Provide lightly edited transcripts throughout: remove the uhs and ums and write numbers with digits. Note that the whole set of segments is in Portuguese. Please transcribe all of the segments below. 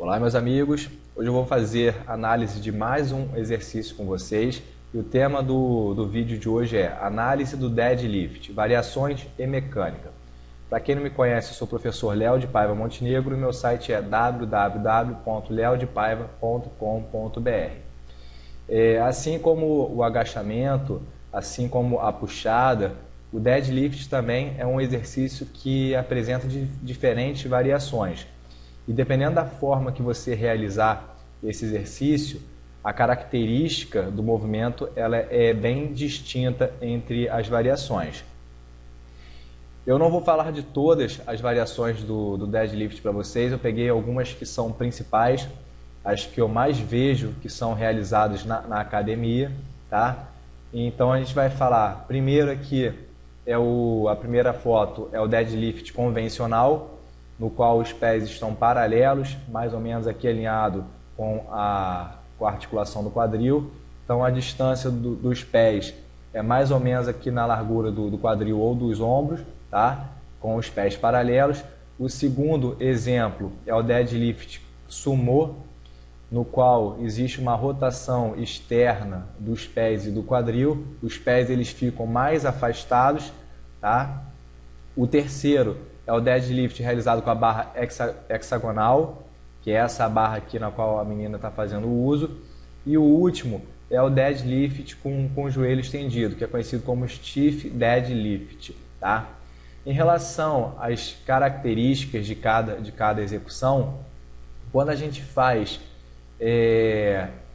Olá, meus amigos. Hoje eu vou fazer análise de mais um exercício com vocês. E o tema do vídeo de hoje é análise do deadlift, variações e mecânica. Para quem não me conhece, eu sou o professor Léo de Paiva Montenegro e meu site é www.leodepaiva.com.br. Assim como o agachamento, assim como a puxada, o deadlift também é um exercício que apresenta diferentes variações. E dependendo da forma que você realizar esse exercício, a característica do movimento ela é bem distinta entre as variações. Eu não vou falar de todas as variações do deadlift para vocês, eu peguei algumas que são principais, as que eu mais vejo que são realizadas na academia, tá? Então a gente vai falar, primeiro aqui, a primeira foto é o deadlift convencional, no qual os pés estão paralelos, mais ou menos aqui alinhado com a articulação do quadril. Então a distância dos pés é mais ou menos aqui na largura do quadril ou dos ombros, tá? Com os pés paralelos. O segundo exemplo é o deadlift sumô, no qual existe uma rotação externa dos pés e do quadril. Os pés eles ficam mais afastados, tá? O terceiro é o deadlift realizado com a barra hexagonal, que é essa barra aqui na qual a menina está fazendo o uso. E o último é o deadlift com o joelho estendido, que é conhecido como stiff deadlift, tá? Em relação às características de cada execução, quando a gente faz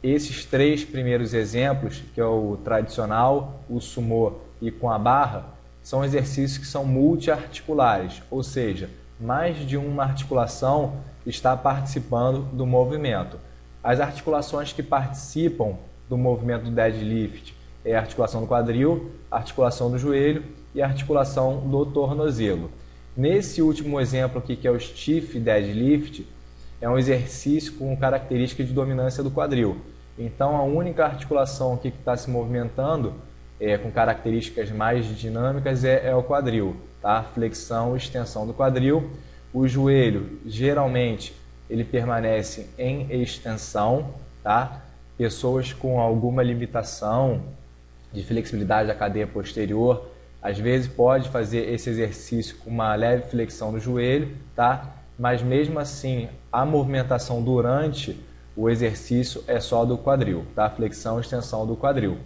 esses três primeiros exemplos, que é o tradicional, o sumô e com a barra, são exercícios que são multiarticulares, ou seja, mais de uma articulação está participando do movimento. As articulações que participam do movimento do deadlift é a articulação do quadril, a articulação do joelho e a articulação do tornozelo. Nesse último exemplo aqui, que é o stiff deadlift, é um exercício com característica de dominância do quadril. Então, a única articulação aqui que está se movimentando com características mais dinâmicas é o quadril, tá? Flexão e extensão do quadril. O joelho, geralmente, ele permanece em extensão, tá? Pessoas com alguma limitação de flexibilidade da cadeia posterior, às vezes pode fazer esse exercício com uma leve flexão do joelho, tá? Mas mesmo assim, a movimentação durante o exercício é só do quadril, tá? Flexão e extensão do quadril.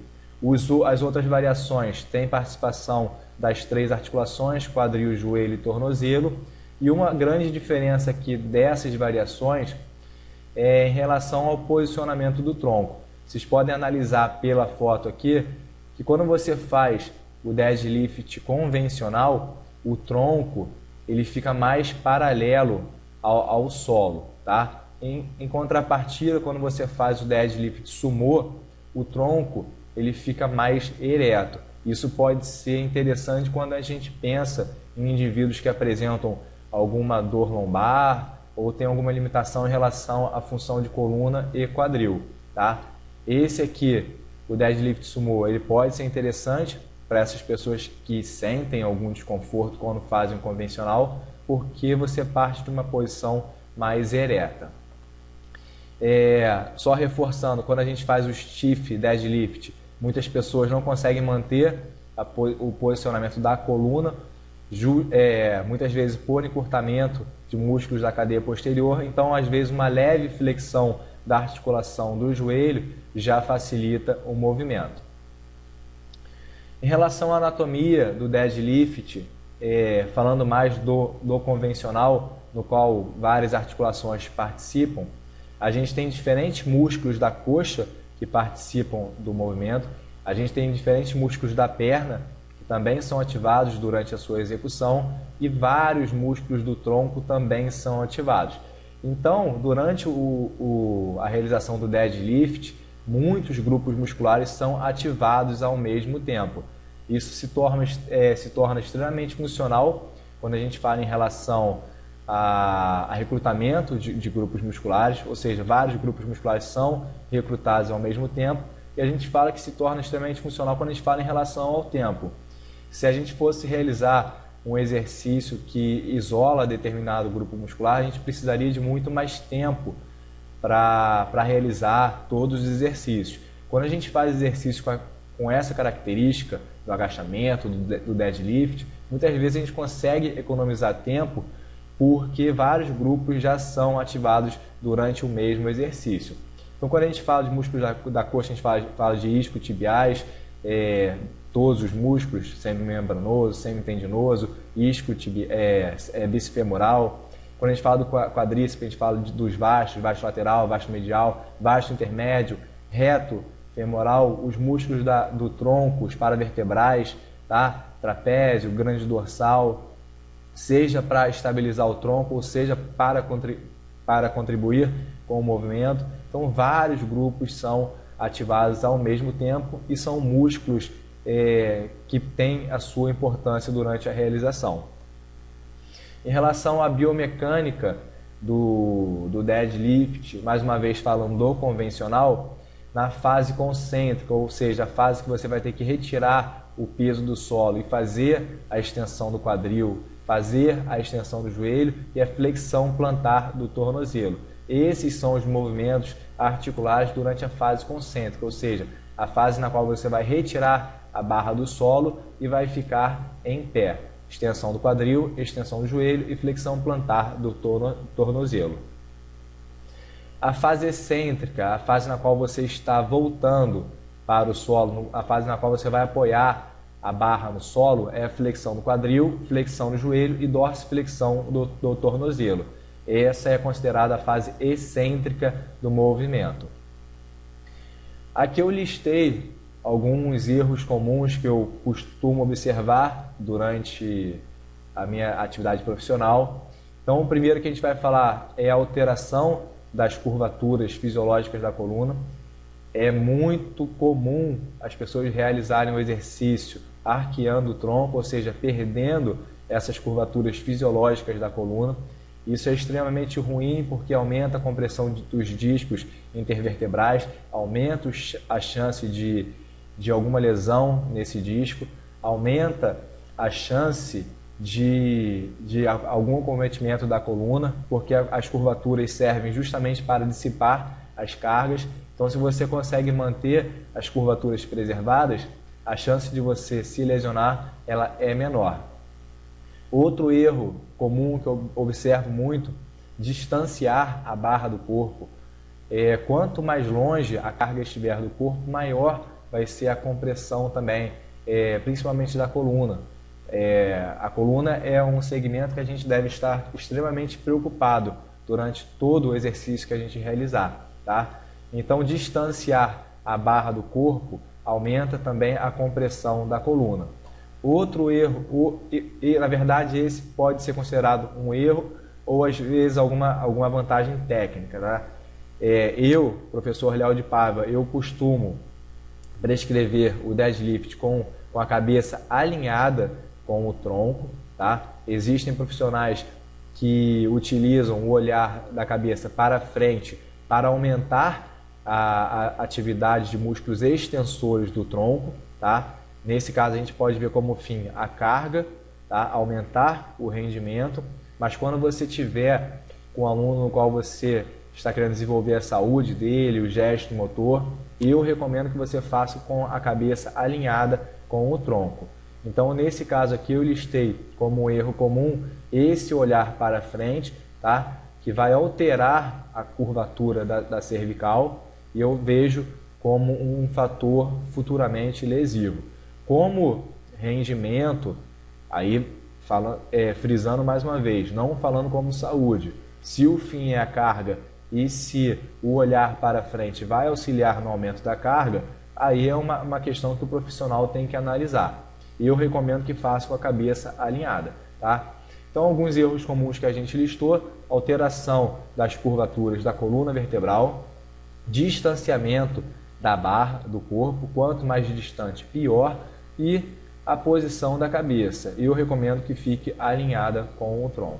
As outras variações têm participação das três articulações, quadril, joelho e tornozelo. E uma grande diferença aqui dessas variações é em relação ao posicionamento do tronco. Vocês podem analisar pela foto aqui que quando você faz o deadlift convencional, o tronco ele fica mais paralelo ao solo, tá? Em contrapartida, quando você faz o deadlift sumô, o tronco ele fica mais ereto. Isso pode ser interessante quando a gente pensa em indivíduos que apresentam alguma dor lombar ou tem alguma limitação em relação à função de coluna e quadril, tá? Esse aqui, o deadlift sumô, ele pode ser interessante para essas pessoas que sentem algum desconforto quando fazem o convencional, porque você parte de uma posição mais ereta. Só reforçando, quando a gente faz o stiff deadlift, muitas pessoas não conseguem manter o posicionamento da coluna, muitas vezes por encurtamento de músculos da cadeia posterior, então às vezes uma leve flexão da articulação do joelho já facilita o movimento. Em relação à anatomia do deadlift, falando mais do convencional, no qual várias articulações participam, a gente tem diferentes músculos da coxa que participam do movimento, a gente tem diferentes músculos da perna que também são ativados durante a sua execução e vários músculos do tronco também são ativados. Então, durante a realização do deadlift, muitos grupos musculares são ativados ao mesmo tempo. Isso se torna extremamente funcional quando a gente fala em relação a recrutamento de grupos musculares, ou seja, vários grupos musculares são recrutados ao mesmo tempo, e a gente fala que se torna extremamente funcional quando a gente fala em relação ao tempo. Se a gente fosse realizar um exercício que isola determinado grupo muscular, a gente precisaria de muito mais tempo para realizar todos os exercícios. Quando a gente faz exercícios com essa característica do agachamento, do deadlift, muitas vezes a gente consegue economizar tempo porque vários grupos já são ativados durante o mesmo exercício. Então, quando a gente fala de músculos da coxa, a gente fala de isquiotibiais, todos os músculos, semimembranoso, semitendinoso, bicifemoral. Quando a gente fala do quadríceps, a gente fala dos vastos, vasto lateral, vasto medial, vasto intermédio, reto, femoral, os músculos do tronco, os paravertebrais, tá? Trapézio, grande dorsal, seja para estabilizar o tronco, ou seja para contribuir com o movimento. Então, vários grupos são ativados ao mesmo tempo e são músculos que têm a sua importância durante a realização. Em relação à biomecânica do deadlift, mais uma vez falando do convencional, na fase concêntrica, ou seja, a fase que você vai ter que retirar o peso do solo e fazer a extensão do quadril, fazer a extensão do joelho e a flexão plantar do tornozelo. Esses são os movimentos articulares durante a fase concêntrica, ou seja, a fase na qual você vai retirar a barra do solo e vai ficar em pé. Extensão do quadril, extensão do joelho e flexão plantar do tornozelo. A fase excêntrica, a fase na qual você está voltando para o solo, a fase na qual você vai apoiar a barra no solo, é a flexão do quadril, flexão do joelho e dorsiflexão do tornozelo. Essa é considerada a fase excêntrica do movimento. Aqui eu listei alguns erros comuns que eu costumo observar durante a minha atividade profissional. Então, o primeiro que a gente vai falar é a alteração das curvaturas fisiológicas da coluna. É muito comum as pessoas realizarem o exercício arqueando o tronco, ou seja, perdendo essas curvaturas fisiológicas da coluna. Isso é extremamente ruim porque aumenta a compressão dos discos intervertebrais, aumenta a chance de alguma lesão nesse disco, aumenta a chance de algum acometimento da coluna, porque as curvaturas servem justamente para dissipar as cargas. Então, se você consegue manter as curvaturas preservadas, a chance de você se lesionar ela é menor. Outro erro comum que eu observo muito, distanciar a barra do corpo. Quanto mais longe a carga estiver do corpo, maior vai ser a compressão também, principalmente da coluna. A coluna é um segmento que a gente deve estar extremamente preocupado durante todo o exercício que a gente realizar, tá? Então, distanciar a barra do corpo aumenta também a compressão da coluna. Outro erro, na verdade esse pode ser considerado um erro ou às vezes alguma vantagem técnica, tá? Eu, professor Léo de Paiva, eu costumo prescrever o deadlift com a cabeça alinhada com o tronco, tá? Existem profissionais que utilizam o olhar da cabeça para frente para aumentar a atividade de músculos extensores do tronco, tá? Nesse caso a gente pode ver como fim a carga, tá? Aumentar o rendimento, mas quando você tiver com um aluno no qual você está querendo desenvolver a saúde dele, o gesto motor, eu recomendo que você faça com a cabeça alinhada com o tronco. Então, nesse caso aqui, eu listei como um erro comum esse olhar para frente, tá? Que vai alterar a curvatura da cervical e eu vejo como um fator futuramente lesivo. Como rendimento, aí frisando mais uma vez, não falando como saúde, se o fim é a carga e se o olhar para frente vai auxiliar no aumento da carga, aí é uma questão que o profissional tem que analisar. E eu recomendo que faça com a cabeça alinhada, tá? Então, alguns erros comuns que a gente listou: alteração das curvaturas da coluna vertebral, distanciamento da barra do corpo, quanto mais distante, pior, e a posição da cabeça. Eu recomendo que fique alinhada com o tronco.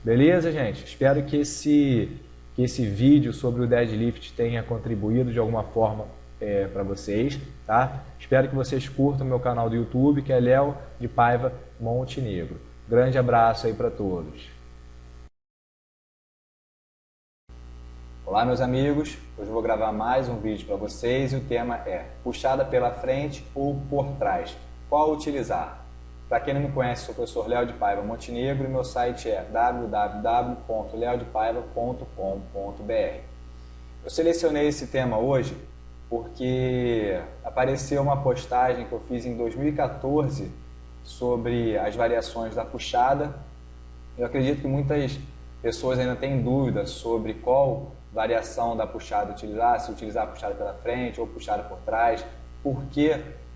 Beleza, gente? Espero que esse vídeo sobre o deadlift tenha contribuído de alguma forma para vocês, tá? Espero que vocês curtam meu canal do YouTube, que é Léo de Paiva Montenegro. Grande abraço aí para todos. Olá meus amigos, hoje eu vou gravar mais um vídeo para vocês e o tema é puxada pela frente ou por trás, qual utilizar? Para quem não me conhece, sou o professor Léo de Paiva Montenegro e meu site é www.leodepaiva.com.br. Eu selecionei esse tema hoje porque apareceu uma postagem que eu fiz em 2014 sobre as variações da puxada. Eu acredito que muitas pessoas ainda têm dúvidas sobre qual variação da puxada utilizar, se utilizar a puxada pela frente ou puxada por trás, por que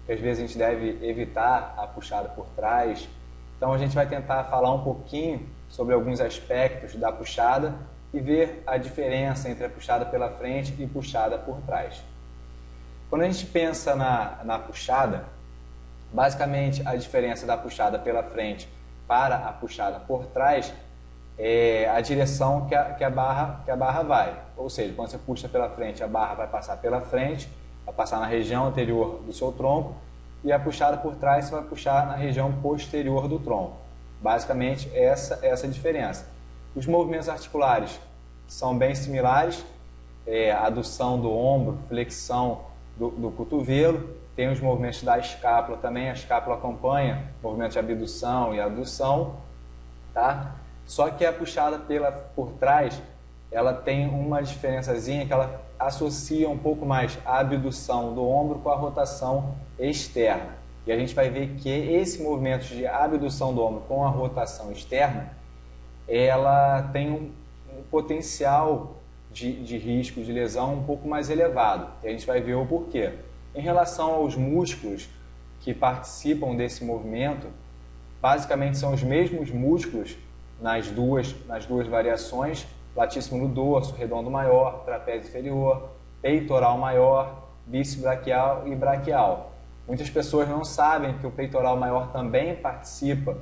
às vezes a gente deve evitar a puxada por trás. Então a gente vai tentar falar um pouquinho sobre alguns aspectos da puxada e ver a diferença entre a puxada pela frente e puxada por trás. Quando a gente pensa na puxada, basicamente a diferença da puxada pela frente para a puxada por trás é a direção que a barra vai. Ou seja, quando você puxa pela frente, a barra vai passar pela frente, vai passar na região anterior do seu tronco, e a puxada por trás você vai puxar na região posterior do tronco. Basicamente essa é a diferença. Os movimentos articulares são bem similares, adução do ombro, flexão do cotovelo, tem os movimentos da escápula também, a escápula acompanha movimentos de abdução e adução, tá? Só que a puxada por trás, ela tem uma diferençazinha que ela associa um pouco mais a abdução do ombro com a rotação externa. E a gente vai ver que esse movimento de abdução do ombro com a rotação externa, ela tem um potencial de risco de lesão um pouco mais elevado. E a gente vai ver o porquê. Em relação aos músculos que participam desse movimento, basicamente são os mesmos músculos nas duas variações: latíssimo no dorso, redondo maior, trapézio inferior, peitoral maior, bíceps braquial e braquial. Muitas pessoas não sabem que o peitoral maior também participa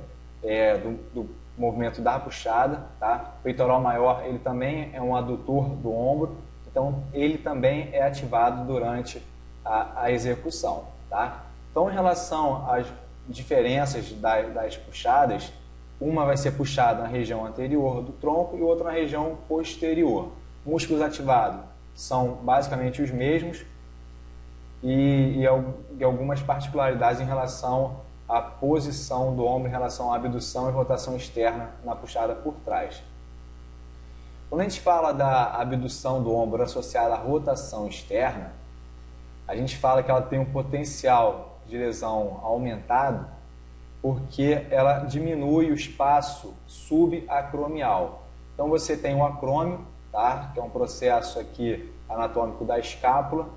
do movimento da puxada, tá? O peitoral maior, ele também é um adutor do ombro, então ele também é ativado durante a execução, tá? Então, em relação às diferenças das puxadas, uma vai ser puxada na região anterior do tronco e outra na região posterior. Músculos ativados são basicamente os mesmos e algumas particularidades em relação à posição do ombro em relação à abdução e rotação externa na puxada por trás. Quando a gente fala da abdução do ombro associada à rotação externa, a gente fala que ela tem um potencial de lesão aumentado porque ela diminui o espaço subacromial. Então você tem um acrômio, tá? Que é um processo aqui anatômico da escápula,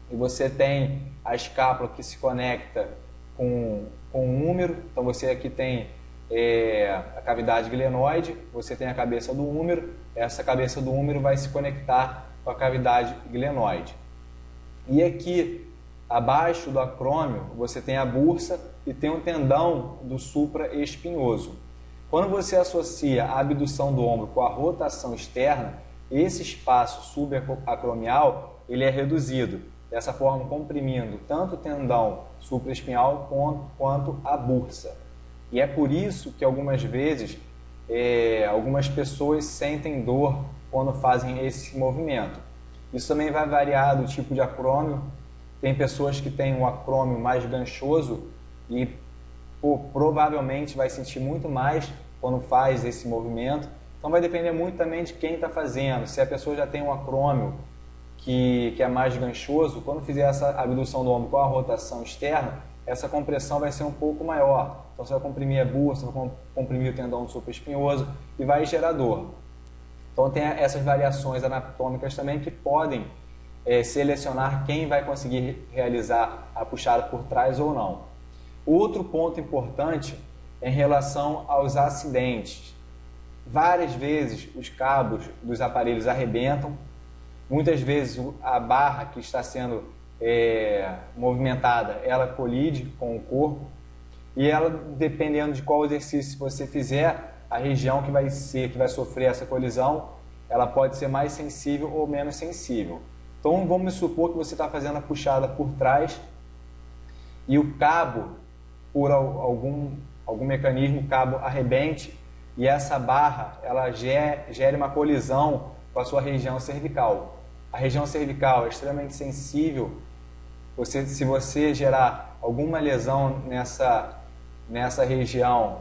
e você tem a escápula que se conecta com o húmero. Então você aqui tem a cavidade glenoide, você tem a cabeça do húmero, essa cabeça do húmero vai se conectar com a cavidade glenoide. E aqui abaixo do acrômio você tem a bursa e tem um tendão do supraespinhoso. Quando você associa a abdução do ombro com a rotação externa, esse espaço subacromial ele é reduzido, dessa forma comprimindo tanto o tendão supraespinhal quanto a bursa. E é por isso que algumas vezes algumas pessoas sentem dor quando fazem esse movimento. Isso também vai variar do tipo de acrômio. Tem pessoas que têm um acrômio mais ganchoso e provavelmente vai sentir muito mais quando faz esse movimento. Então vai depender muito também de quem está fazendo. Se a pessoa já tem um acrômio que é mais ganchoso, quando fizer essa abdução do ombro com a rotação externa, essa compressão vai ser um pouco maior. Então você vai comprimir a bursa, vai comprimir o tendão supraespinhoso e vai gerar dor. Então tem essas variações anatômicas também que podem selecionar quem vai conseguir realizar a puxada por trás ou não. Outro ponto importante é em relação aos acidentes. Várias vezes os cabos dos aparelhos arrebentam, muitas vezes a barra que está sendo movimentada, ela colide com o corpo, e ela, dependendo de qual exercício você fizer, a região que vai sofrer essa colisão, ela pode ser mais sensível ou menos sensível. Então vamos supor que você está fazendo a puxada por trás e o cabo, por algum mecanismo, o cabo arrebente e essa barra ela gere uma colisão com a sua região cervical. A região cervical é extremamente sensível. Se você gerar alguma lesão nessa região,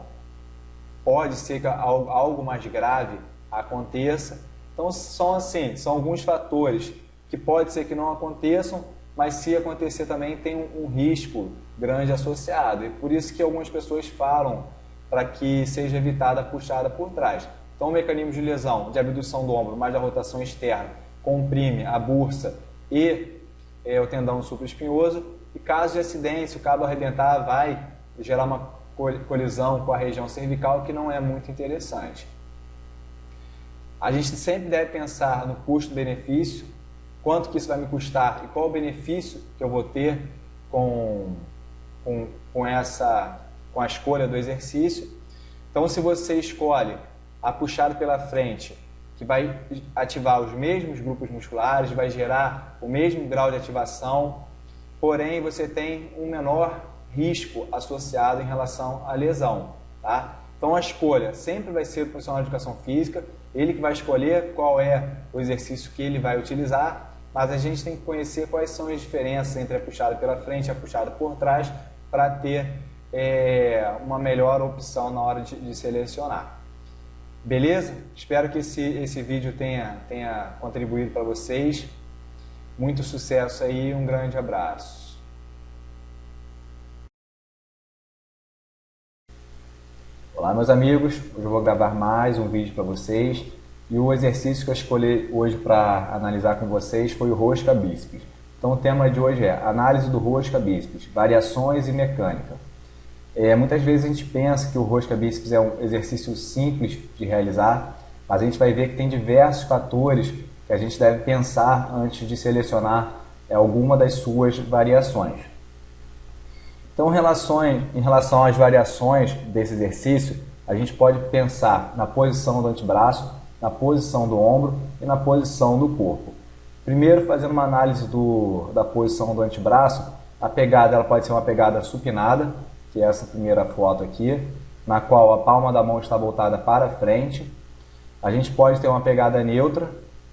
pode ser que algo mais grave aconteça. Então são alguns fatores que pode ser que não aconteçam, mas se acontecer também tem um risco grande associado. E por isso que algumas pessoas falam para que seja evitada a puxada por trás. Então o mecanismo de lesão, de abdução do ombro, mais da rotação externa, comprime a bursa e o tendão supraespinhoso. E caso de acidente, se o cabo arrebentar, vai gerar uma colisão com a região cervical, que não é muito interessante. A gente sempre deve pensar no custo-benefício, quanto que isso vai me custar e qual o benefício que eu vou ter com a escolha do exercício. Então, se você escolhe a puxada pela frente, que vai ativar os mesmos grupos musculares, vai gerar o mesmo grau de ativação, porém você tem um menor risco associado em relação à lesão, tá? Então a escolha sempre vai ser do profissional de educação física, ele que vai escolher qual é o exercício que ele vai utilizar, mas a gente tem que conhecer quais são as diferenças entre a puxada pela frente e a puxada por trás para ter uma melhor opção na hora de selecionar. Beleza? Espero que esse vídeo tenha contribuído para vocês. Muito sucesso aí, um grande abraço. Olá, meus amigos, hoje eu vou gravar mais um vídeo para vocês e o exercício que eu escolhi hoje para analisar com vocês foi o rosca bíceps. Então o tema de hoje é análise do rosca bíceps, variações e mecânica. Muitas vezes a gente pensa que o rosca bíceps é um exercício simples de realizar, mas a gente vai ver que tem diversos fatores que a gente deve pensar antes de selecionar alguma das suas variações. Então, em relação às variações desse exercício, a gente pode pensar na posição do antebraço, na posição do ombro e na posição do corpo. Primeiro, fazendo uma análise da posição do antebraço, a pegada ela pode ser uma pegada supinada, que é essa primeira foto aqui, na qual a palma da mão está voltada para frente. A gente pode ter uma pegada neutra,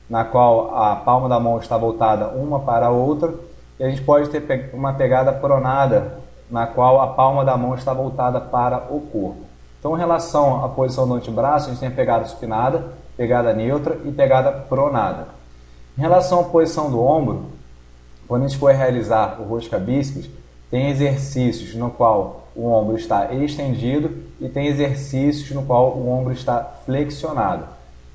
na qual a palma da mão está voltada uma para a outra, e a gente pode ter uma pegada pronada, na qual a palma da mão está voltada para o corpo. Então, em relação à posição do antebraço, a gente tem a pegada supinada, pegada neutra e pegada pronada. Em relação à posição do ombro, quando a gente for realizar o rosca bíceps, tem exercícios no qual o ombro está estendido e tem exercícios no qual o ombro está flexionado.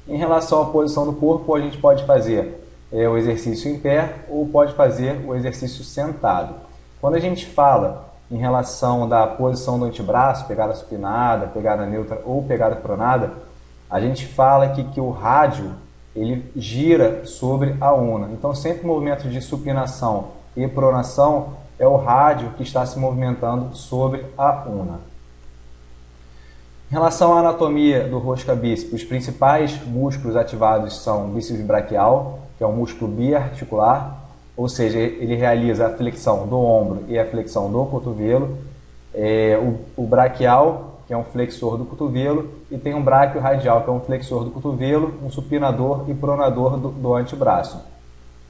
Em relação à posição do corpo, a gente pode fazer o exercício em pé ou pode fazer o exercício sentado. Quando a gente fala em relação da posição do antebraço, pegada supinada, pegada neutra ou pegada pronada, a gente fala que o rádio ele gira sobre a una. Então, sempre o movimento de supinação e pronação é o rádio que está se movimentando sobre a una. Em relação à anatomia do rosca bíceps, os principais músculos ativados são o bíceps braquial, que é um músculo biarticular, ou seja, ele realiza a flexão do ombro e a flexão do cotovelo. O braquial, que é um flexor do cotovelo, e tem um bráquio radial, que é um flexor do cotovelo, um supinador e pronador do antebraço.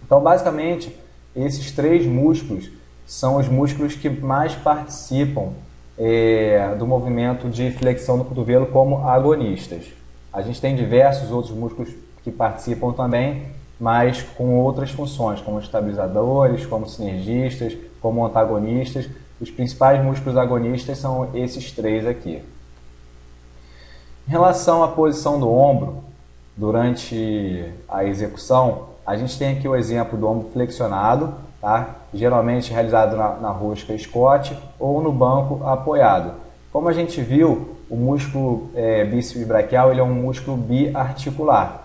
Então, basicamente, esses três músculos são os músculos que mais participam do movimento de flexão do cotovelo como agonistas. A gente tem diversos outros músculos que participam também, mas com outras funções, como estabilizadores, como sinergistas, como antagonistas. Os principais músculos agonistas são esses três aqui. Em relação à posição do ombro, durante a execução, a gente tem aqui o exemplo do ombro flexionado, tá? Geralmente realizado na rosca Scott ou no banco apoiado. Como a gente viu, o músculo bíceps braquial ele é um músculo biarticular.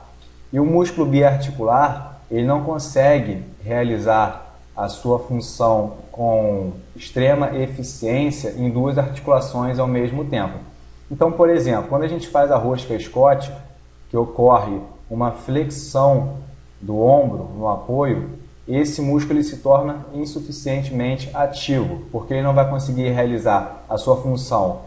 E o músculo biarticular ele não consegue realizar a sua função com extrema eficiência em duas articulações ao mesmo tempo. Então, por exemplo, quando a gente faz a rosca Scott, que ocorre uma flexão do ombro no apoio, esse músculo ele se torna insuficientemente ativo, porque ele não vai conseguir realizar a sua função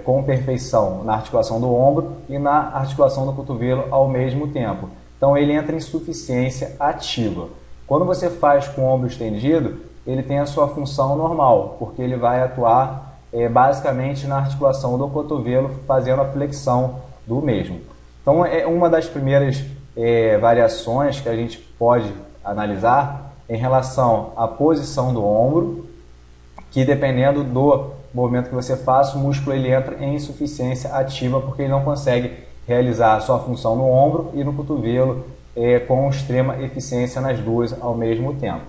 com perfeição na articulação do ombro e na articulação do cotovelo ao mesmo tempo. então ele entra em insuficiência ativa. Quando você faz com o ombro estendido, ele tem a sua função normal, porque ele vai atuar basicamente na articulação do cotovelo, fazendo a flexão do mesmo. Então, é uma das primeiras variações que a gente pode analisar em relação à posição do ombro, que dependendo do movimento que você faça, o músculo ele entra em insuficiência ativa, porque ele não consegue realizar a sua função no ombro e no cotovelo com extrema eficiência nas duas ao mesmo tempo.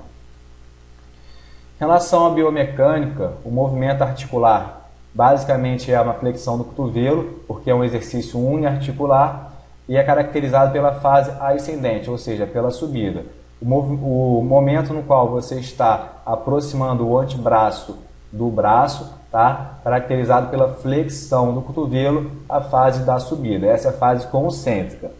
Em relação à biomecânica, o movimento articular basicamente é uma flexão do cotovelo, porque é um exercício uniarticular e é caracterizado pela fase ascendente, ou seja, pela subida. O momento no qual você está aproximando o antebraço do braço, tá? Caracterizado pela flexão do cotovelo, a fase da subida. Essa é a fase concêntrica.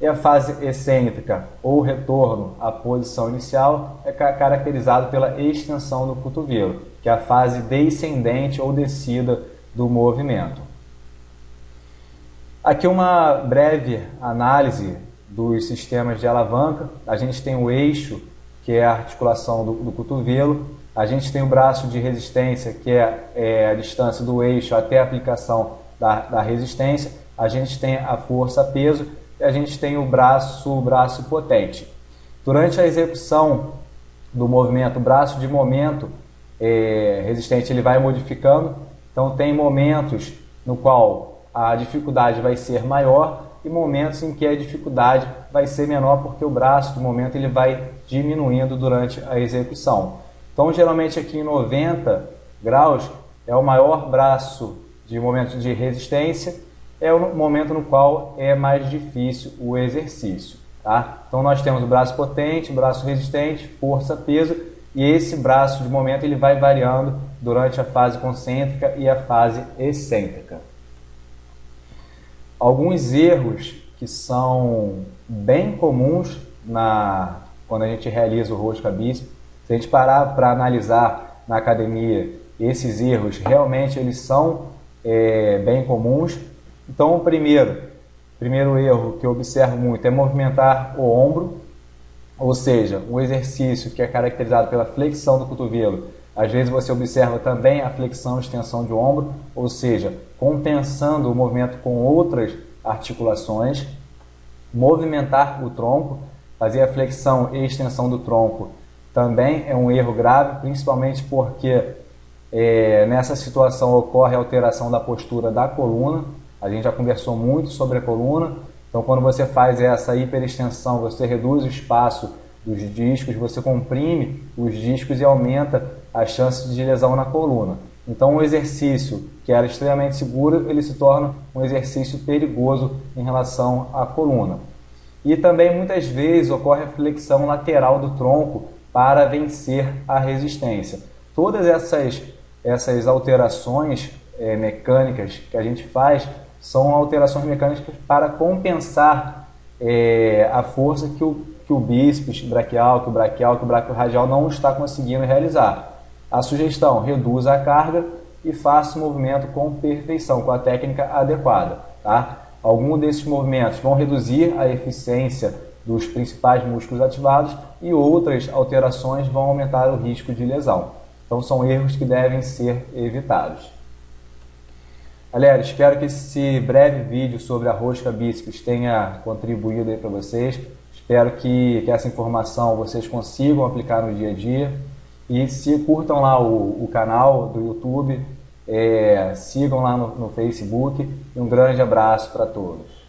E a fase excêntrica, ou retorno à posição inicial, é caracterizado pela extensão do cotovelo, que é a fase descendente ou descida do movimento. Aqui uma breve análise dos sistemas de alavanca. A gente tem o eixo, que é a articulação do cotovelo. A gente tem o braço de resistência, que é a distância do eixo até a aplicação da resistência. A gente tem a força-peso e a gente tem o braço potente. Durante a execução do movimento, o braço de momento resistente ele vai modificando. Então tem momentos no qual a dificuldade vai ser maior e momentos em que a dificuldade vai ser menor, porque o braço do momento ele vai diminuindo durante a execução. Então, geralmente aqui em 90 graus é o maior braço de momento de resistência, é o momento no qual é mais difícil o exercício. Tá? Então, nós temos o braço potente, o braço resistente, força, peso, e esse braço de momento ele vai variando durante a fase concêntrica e a fase excêntrica. Alguns erros que são bem comuns quando a gente realiza o rosca bíceps. Se a gente parar para analisar na academia, esses erros realmente eles são bem comuns. Então, o primeiro erro que eu observo muito é movimentar o ombro, ou seja, um exercício que é caracterizado pela flexão do cotovelo. Às vezes você observa também a flexão e extensão de ombro, ou seja, compensando o movimento com outras articulações. Movimentar o tronco, fazer a flexão e extensão do tronco também é um erro grave, principalmente porque nessa situação ocorre a alteração da postura da coluna. A gente já conversou muito sobre a coluna, então quando você faz essa hiperextensão, você reduz o espaço dos discos, você comprime os discos e aumenta as chances de lesão na coluna. Então, um exercício que era extremamente seguro, ele se torna um exercício perigoso em relação à coluna. E também, muitas vezes, ocorre a flexão lateral do tronco para vencer a resistência. Todas essas alterações mecânicas que a gente faz são alterações mecânicas para compensar a força que o bíceps braquial, que o braquio radial não está conseguindo realizar. A sugestão: reduza a carga e faça o movimento com perfeição, com a técnica adequada. Tá? Alguns desses movimentos vão reduzir a eficiência dos principais músculos ativados e outras alterações vão aumentar o risco de lesão. Então são erros que devem ser evitados. Galera, espero que esse breve vídeo sobre a rosca bíceps tenha contribuído aí para vocês. Espero que essa informação vocês consigam aplicar no dia a dia. E se curtam lá o canal do YouTube, sigam lá no Facebook e um grande abraço para todos.